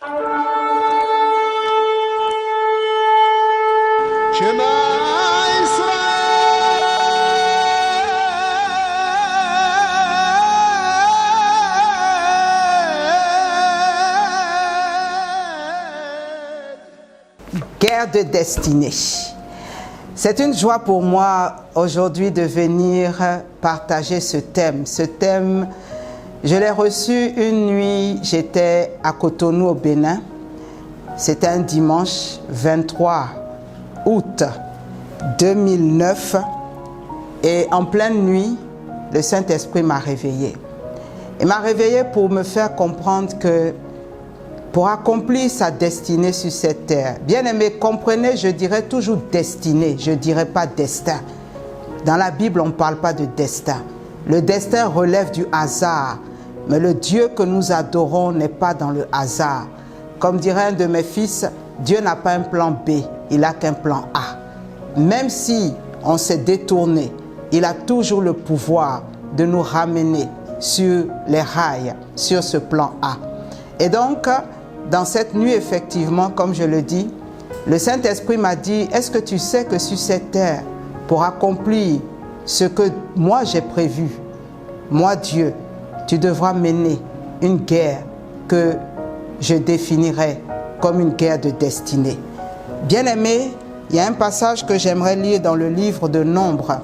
Guerre de destinée. C'est une joie pour moi aujourd'hui de venir partager ce thème. Ce thème, je l'ai reçu une nuit, j'étais à Cotonou au Bénin. C'était un dimanche 23 août 2009 et en pleine nuit, le Saint-Esprit m'a réveillé. Il m'a réveillé pour me faire comprendre que pour accomplir sa destinée sur cette terre. Bien-aimés, comprenez, je dirais toujours destinée, je ne dirais pas destin. Dans la Bible, on ne parle pas de destin. Le destin relève du hasard, mais le Dieu que nous adorons n'est pas dans le hasard. Comme dirait un de mes fils, Dieu n'a pas un plan B, il n'a qu'un plan A. Même si on s'est détourné, il a toujours le pouvoir de nous ramener sur les rails, sur ce plan A. Et donc, dans cette nuit, effectivement, comme je le dis, le Saint-Esprit m'a dit, est-ce que tu sais que sur cette terre, pour accomplir ce que moi j'ai prévu, moi Dieu, tu devras mener une guerre que je définirai comme une guerre de destinée. Bien-aimé, il y a un passage que j'aimerais lire dans le livre de Nombres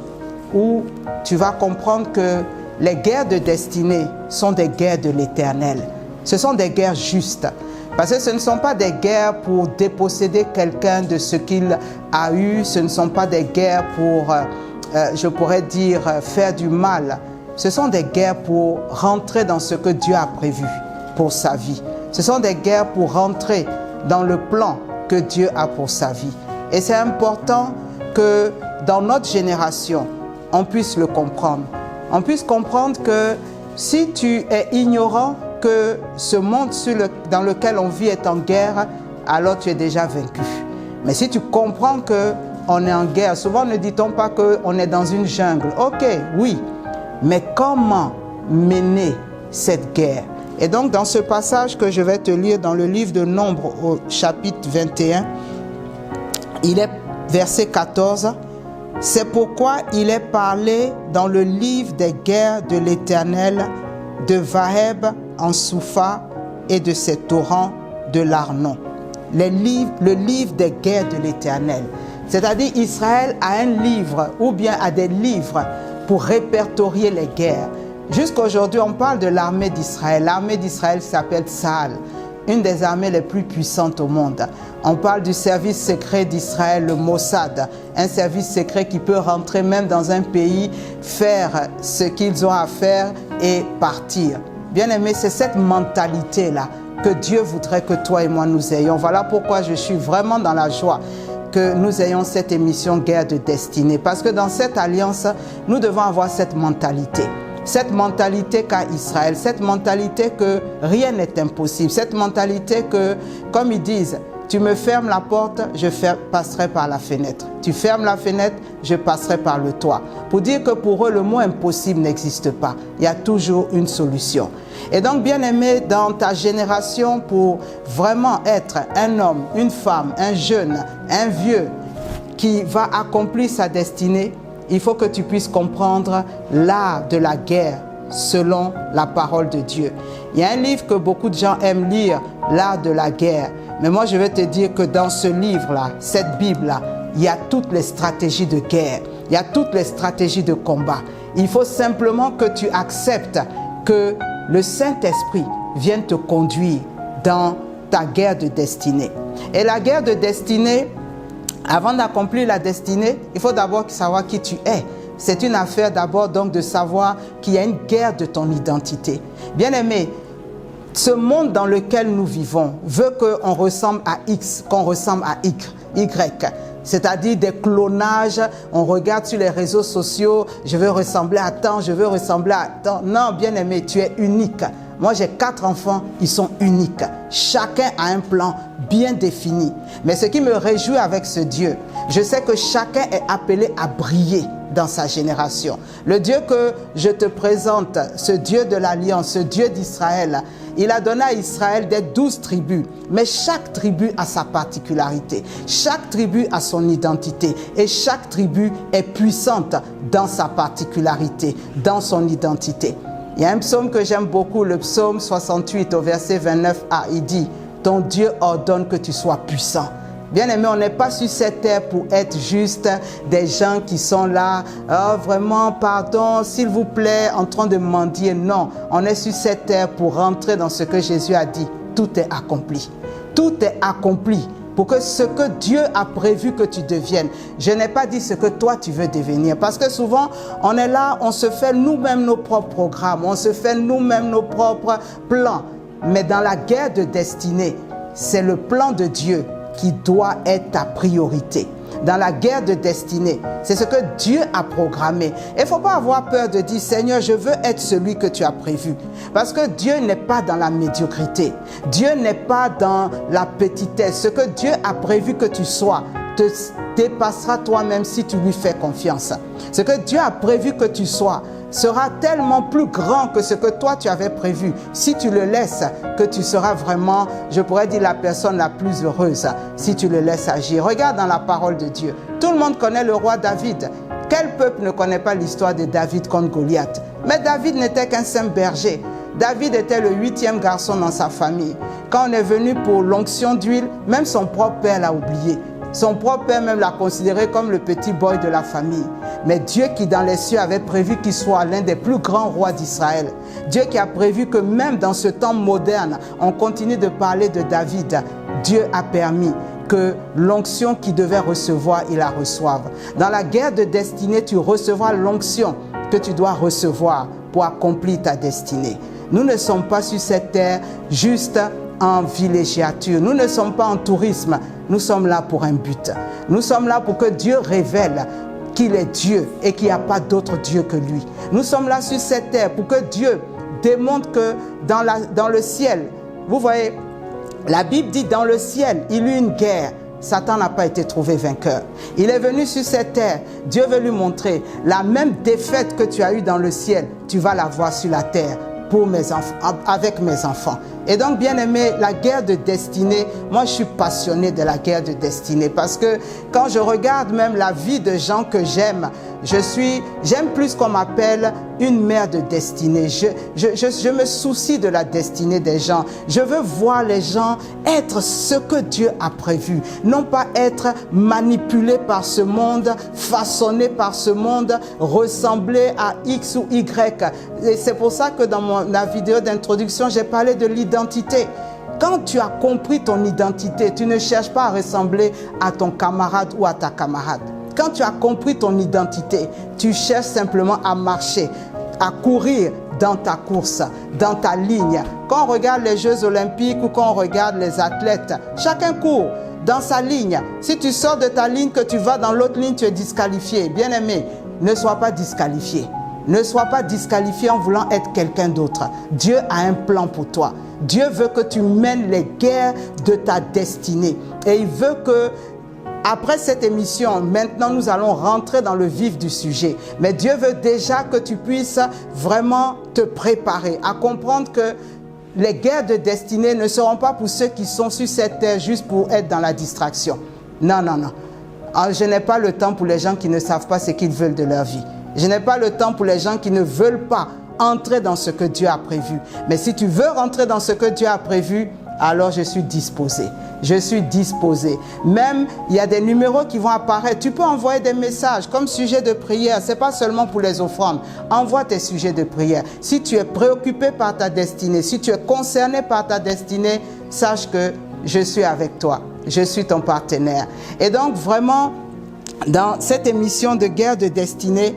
où tu vas comprendre que les guerres de destinée sont des guerres de l'Éternel. Ce sont des guerres justes. Parce que ce ne sont pas des guerres pour déposséder quelqu'un de ce qu'il a eu. Ce ne sont pas des guerres pour, je pourrais dire, faire du mal. Ce sont des guerres pour rentrer dans ce que Dieu a prévu pour sa vie. Ce sont des guerres pour rentrer dans le plan que Dieu a pour sa vie. Et c'est important que dans notre génération, on puisse le comprendre. On puisse comprendre que si tu es ignorant que ce monde dans lequel on vit est en guerre, alors tu es déjà vaincu. Mais si tu comprends qu'on est en guerre, souvent ne dit-on pas qu'on est dans une jungle. Ok, oui, mais comment mener cette guerre? Et donc dans ce passage que je vais te lire dans le livre de Nombres au chapitre 21, il est verset 14. C'est pourquoi il est parlé dans le livre des guerres de l'Éternel, de Vaheb en Soufa et de ses torrents de l'Arnon. Le livre des guerres de l'Éternel. C'est-à-dire Israël a un livre ou bien a des livres pour répertorier les guerres. Jusqu'à aujourd'hui, on parle de l'armée d'Israël. L'armée d'Israël s'appelle Tsahal, une des armées les plus puissantes au monde. On parle du service secret d'Israël, le Mossad, un service secret qui peut rentrer même dans un pays, faire ce qu'ils ont à faire et partir. Bien-aimé, c'est cette mentalité-là que Dieu voudrait que toi et moi nous ayons. Voilà pourquoi je suis vraiment dans la joie que nous ayons cette émission Guerre de destinée. Parce que dans cette alliance, nous devons avoir cette mentalité. Cette mentalité qu'a Israël, cette mentalité que rien n'est impossible, cette mentalité que, comme ils disent, tu me fermes la porte, je passerai par la fenêtre. Tu fermes la fenêtre, je passerai par le toit. Pour dire que pour eux, le mot impossible n'existe pas. Il y a toujours une solution. Et donc, bien-aimé, dans ta génération, pour vraiment être un homme, une femme, un jeune, un vieux, qui va accomplir sa destinée, il faut que tu puisses comprendre l'art de la guerre selon la parole de Dieu. Il y a un livre que beaucoup de gens aiment lire, l'art de la guerre. Mais moi, je vais te dire que dans ce livre-là, cette Bible-là, il y a toutes les stratégies de guerre. Il y a toutes les stratégies de combat. Il faut simplement que tu acceptes que le Saint-Esprit vienne te conduire dans ta guerre de destinée. Et la guerre de destinée, avant d'accomplir la destinée, il faut d'abord savoir qui tu es. C'est une affaire d'abord donc de savoir qu'il y a une guerre de ton identité. Bien-aimé, ce monde dans lequel nous vivons veut qu'on ressemble à X, qu'on ressemble à Y. C'est-à-dire des clonages, on regarde sur les réseaux sociaux, je veux ressembler à tant, je veux ressembler à tant. Non, bien-aimé, tu es unique. Moi, j'ai 4 enfants, ils sont uniques. Chacun a un plan bien défini. Mais ce qui me réjouit avec ce Dieu, je sais que chacun est appelé à briller dans sa génération. Le Dieu que je te présente, ce Dieu de l'Alliance, ce Dieu d'Israël, il a donné à Israël des 12 tribus. Mais chaque tribu a sa particularité. Chaque tribu a son identité. Et chaque tribu est puissante dans sa particularité, dans son identité. Il y a un psaume que j'aime beaucoup, le psaume 68 au verset 29a. Il dit, ton Dieu ordonne que tu sois puissant. Bien-aimés, on n'est pas sur cette terre pour être juste des gens qui sont là, oh, vraiment, pardon, s'il vous plaît, en train de mendier. Non, on est sur cette terre pour rentrer dans ce que Jésus a dit. Tout est accompli. Tout est accompli pour que ce que Dieu a prévu que tu deviennes. Je n'ai pas dit ce que toi tu veux devenir. Parce que souvent, on est là, on se fait nous-mêmes nos propres programmes, on se fait nous-mêmes nos propres plans. Mais dans la guerre de destinée, c'est le plan de Dieu qui doit être ta priorité. Dans la guerre de destinée, c'est ce que Dieu a programmé. Et il ne faut pas avoir peur de dire, Seigneur, je veux être celui que tu as prévu. Parce que Dieu n'est pas dans la médiocrité. Dieu n'est pas dans la petitesse. Ce que Dieu a prévu que tu sois te dépassera toi-même si tu lui fais confiance. Ce que Dieu a prévu que tu sois sera tellement plus grand que ce que toi tu avais prévu. Si tu le laisses, que tu seras vraiment, je pourrais dire, la personne la plus heureuse si tu le laisses agir. Regarde dans la parole de Dieu. Tout le monde connaît le roi David. Quel peuple ne connaît pas l'histoire de David contre Goliath? Mais David n'était qu'un simple berger. David était le 8e garçon dans sa famille. Quand on est venu pour l'onction d'huile, même son propre père l'a oublié. Son propre père même l'a considéré comme le petit boy de la famille. Mais Dieu qui dans les cieux avait prévu qu'il soit l'un des plus grands rois d'Israël. Dieu qui a prévu que même dans ce temps moderne, on continue de parler de David. Dieu a permis que l'onction qu'il devait recevoir, il la reçoive. Dans la guerre de destinée, tu recevras l'onction que tu dois recevoir pour accomplir ta destinée. Nous ne sommes pas sur cette terre juste en villégiature. Nous ne sommes pas en tourisme. Nous sommes là pour un but. Nous sommes là pour que Dieu révèle qu'il est Dieu et qu'il n'y a pas d'autre Dieu que lui. Nous sommes là sur cette terre pour que Dieu démontre que dans le ciel, vous voyez, la Bible dit dans le ciel, il y eut une guerre. Satan n'a pas été trouvé vainqueur. Il est venu sur cette terre. Dieu veut lui montrer la même défaite que tu as eue dans le ciel, tu vas la voir sur la terre pour mes enfants, avec mes enfants. Et donc, bien aimé, la guerre de destinée, moi je suis passionné de la guerre de destinée parce que quand je regarde même la vie de gens que j'aime, j'aime plus qu'on m'appelle une mère de destinée. Je me soucie de la destinée des gens. Je veux voir les gens être ce que Dieu a prévu. Non pas être manipulés par ce monde, façonnés par ce monde, ressembler à X ou Y. Et c'est pour ça que dans la vidéo d'introduction, j'ai parlé de l'identité. Quand tu as compris ton identité, tu ne cherches pas à ressembler à ton camarade ou à ta camarade. Quand tu as compris ton identité, tu cherches simplement à marcher, à courir dans ta course, dans ta ligne. Quand on regarde les Jeux Olympiques ou quand on regarde les athlètes, chacun court dans sa ligne. Si tu sors de ta ligne, que tu vas dans l'autre ligne, tu es disqualifié. Bien aimé, ne sois pas disqualifié. Ne sois pas disqualifié en voulant être quelqu'un d'autre. Dieu a un plan pour toi. Dieu veut que tu mènes les guerres de ta destinée. Et il veut que, après cette émission, maintenant nous allons rentrer dans le vif du sujet. Mais Dieu veut déjà que tu puisses vraiment te préparer à comprendre que les guerres de destinée ne seront pas pour ceux qui sont sur cette terre juste pour être dans la distraction. Non, non, non. Je n'ai pas le temps pour les gens qui ne savent pas ce qu'ils veulent de leur vie. Je n'ai pas le temps pour les gens qui ne veulent pas entrer dans ce que Dieu a prévu. Mais si tu veux rentrer dans ce que Dieu a prévu, alors je suis disposé. Je suis disposé. Même, il y a des numéros qui vont apparaître. Tu peux envoyer des messages comme sujet de prière. Ce n'est pas seulement pour les offrandes. Envoie tes sujets de prière. Si tu es préoccupé par ta destinée, si tu es concerné par ta destinée, sache que je suis avec toi. Je suis ton partenaire. Et donc, vraiment, dans cette émission de guerre de destinée,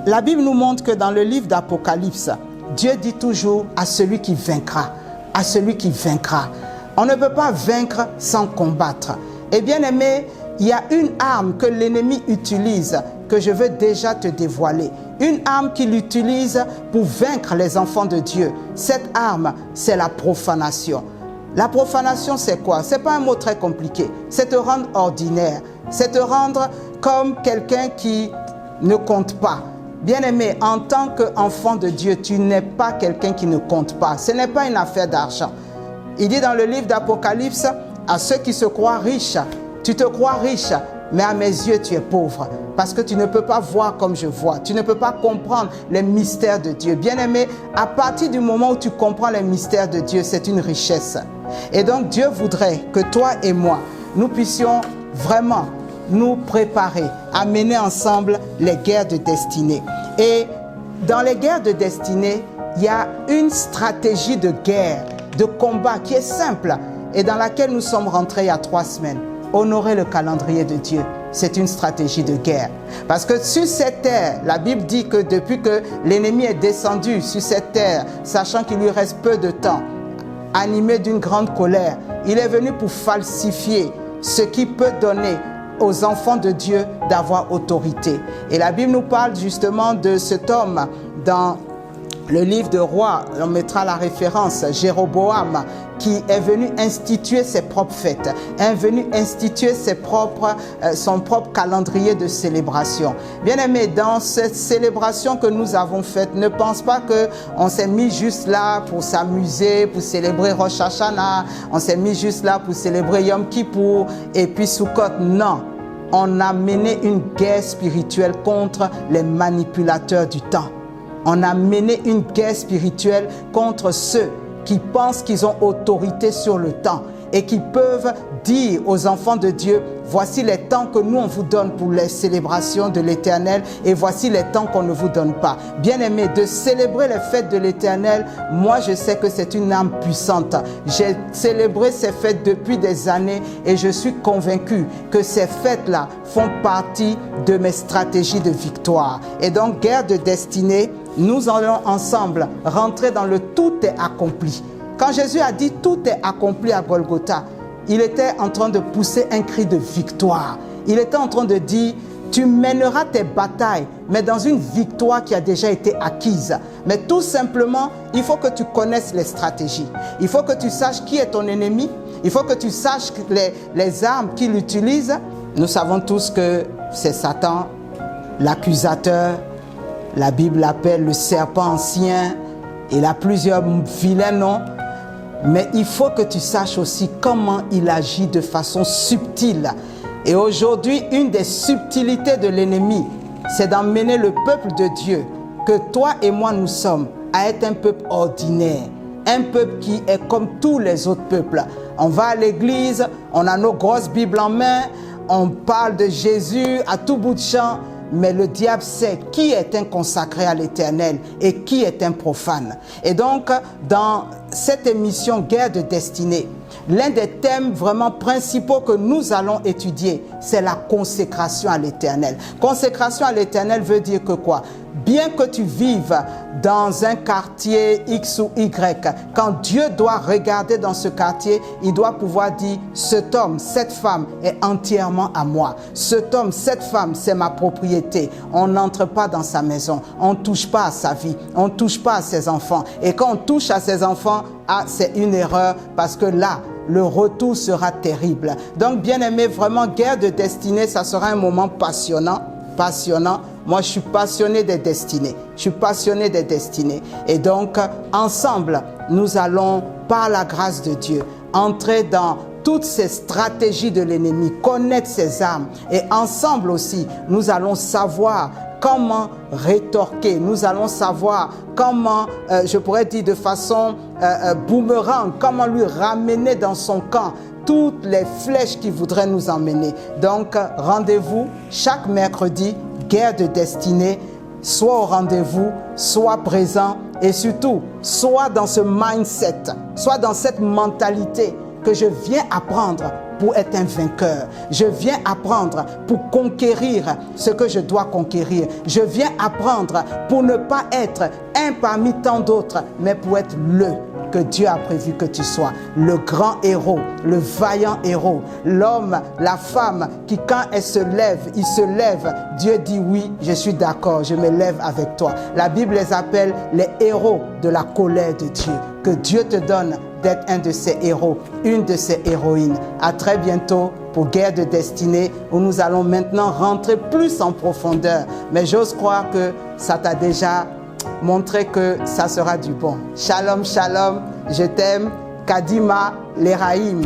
la Bible nous montre que dans le livre d'Apocalypse, Dieu dit toujours à celui qui vaincra, à celui qui vaincra. On ne peut pas vaincre sans combattre. Et bien aimé, il y a une arme que l'ennemi utilise, que je veux déjà te dévoiler. Une arme qu'il utilise pour vaincre les enfants de Dieu. Cette arme, c'est la profanation. La profanation, c'est quoi? Ce n'est pas un mot très compliqué. C'est te rendre ordinaire. C'est te rendre comme quelqu'un qui ne compte pas. Bien-aimé, en tant qu'enfant de Dieu, tu n'es pas quelqu'un qui ne compte pas. Ce n'est pas une affaire d'argent. Il dit dans le livre d'Apocalypse, à ceux qui se croient riches, tu te crois riche, mais à mes yeux, tu es pauvre. Parce que tu ne peux pas voir comme je vois. Tu ne peux pas comprendre les mystères de Dieu. Bien-aimé, à partir du moment où tu comprends les mystères de Dieu, c'est une richesse. Et donc, Dieu voudrait que toi et moi, nous puissions vraiment nous préparer à mener ensemble les guerres de destinée. Et dans les guerres de destinée, il y a une stratégie de guerre, de combat qui est simple et dans laquelle nous sommes rentrés il y a 3 semaines. Honorer le calendrier de Dieu, c'est une stratégie de guerre. Parce que sur cette terre, la Bible dit que depuis que l'ennemi est descendu sur cette terre, sachant qu'il lui reste peu de temps, animé d'une grande colère, il est venu pour falsifier ce qui peut donner aux enfants de Dieu d'avoir autorité. Et la Bible nous parle justement de cet homme dans le livre de Rois, on mettra la référence, Jéroboam, qui est venu instituer ses propres fêtes, est venu instituer son propre calendrier de célébration. Bien-aimé, dans cette célébration que nous avons faite, ne pense pas qu'on s'est mis juste là pour s'amuser, pour célébrer Rosh Hashanah, on s'est mis juste là pour célébrer Yom Kippour et puis Sukkot. Non, on a mené une guerre spirituelle contre les manipulateurs du temps. On a mené une guerre spirituelle contre ceux qui pensent qu'ils ont autorité sur le temps et qui peuvent dire aux enfants de Dieu, voici les temps que nous on vous donne pour les célébrations de l'Éternel et voici les temps qu'on ne vous donne pas. Bien-aimés, de célébrer les fêtes de l'Éternel, moi je sais que c'est une âme puissante. J'ai célébré ces fêtes depuis des années et je suis convaincu que ces fêtes-là font partie de mes stratégies de victoire. Et donc, guerre de destinée, nous allons ensemble rentrer dans le tout est accompli. Quand Jésus a dit tout est accompli à Golgotha, il était en train de pousser un cri de victoire. Il était en train de dire, tu mèneras tes batailles, mais dans une victoire qui a déjà été acquise. Mais tout simplement, il faut que tu connaisses les stratégies. Il faut que tu saches qui est ton ennemi. Il faut que tu saches les armes qu'il utilise. Nous savons tous que c'est Satan, l'accusateur. La Bible l'appelle le serpent ancien. Il a plusieurs vilains noms. Mais il faut que tu saches aussi comment il agit de façon subtile. Et aujourd'hui, une des subtilités de l'ennemi, c'est d'emmener le peuple de Dieu, que toi et moi nous sommes, à être un peuple ordinaire. Un peuple qui est comme tous les autres peuples. On va à l'église, on a nos grosses Bibles en main, on parle de Jésus à tout bout de champ. Mais le diable sait qui est un consacré à l'Éternel et qui est un profane. Et donc, dans cette émission Guerre de destinée, l'un des thèmes vraiment principaux que nous allons étudier, c'est la consécration à l'Éternel. Consécration à l'Éternel veut dire que quoi? Bien que tu vives dans un quartier X ou Y, quand Dieu doit regarder dans ce quartier, il doit pouvoir dire, cet homme, cette femme est entièrement à moi. Cet homme, cette femme, c'est ma propriété. On n'entre pas dans sa maison, on ne touche pas à sa vie, on ne touche pas à ses enfants. Et quand on touche à ses enfants, c'est une erreur parce que là, le retour sera terrible. Donc, bien aimé, vraiment, guerre de destinée, ça sera un moment passionnant. Moi, je suis passionné des destinées. Je suis passionné des destinées. Et donc, ensemble, nous allons, par la grâce de Dieu, entrer dans toutes ces stratégies de l'ennemi, connaître ses armes. Et ensemble aussi, nous allons savoir comment rétorquer. Nous allons savoir comment, je pourrais dire de façon boomerang, comment lui ramener dans son camp toutes les flèches qui voudraient nous emmener. Donc, rendez-vous chaque mercredi, guerre de destinée, soit au rendez-vous, soit présent et surtout, soit dans ce mindset, soit dans cette mentalité que je viens apprendre pour être un vainqueur. Je viens apprendre pour conquérir ce que je dois conquérir. Je viens apprendre pour ne pas être un parmi tant d'autres, mais pour être le que Dieu a prévu que tu sois. Le grand héros, le vaillant héros, l'homme, la femme qui quand elle se lève, il se lève. Dieu dit oui, je suis d'accord, je me lève avec toi. La Bible les appelle les héros de la colère de Dieu. Que Dieu te donne d'être un de ces héros, une de ces héroïnes. À très bientôt pour Guerre de destinée où nous allons maintenant rentrer plus en profondeur. Mais j'ose croire que ça t'a déjà montré que ça sera du bon. Shalom, shalom, je t'aime. Kadima Leraïm.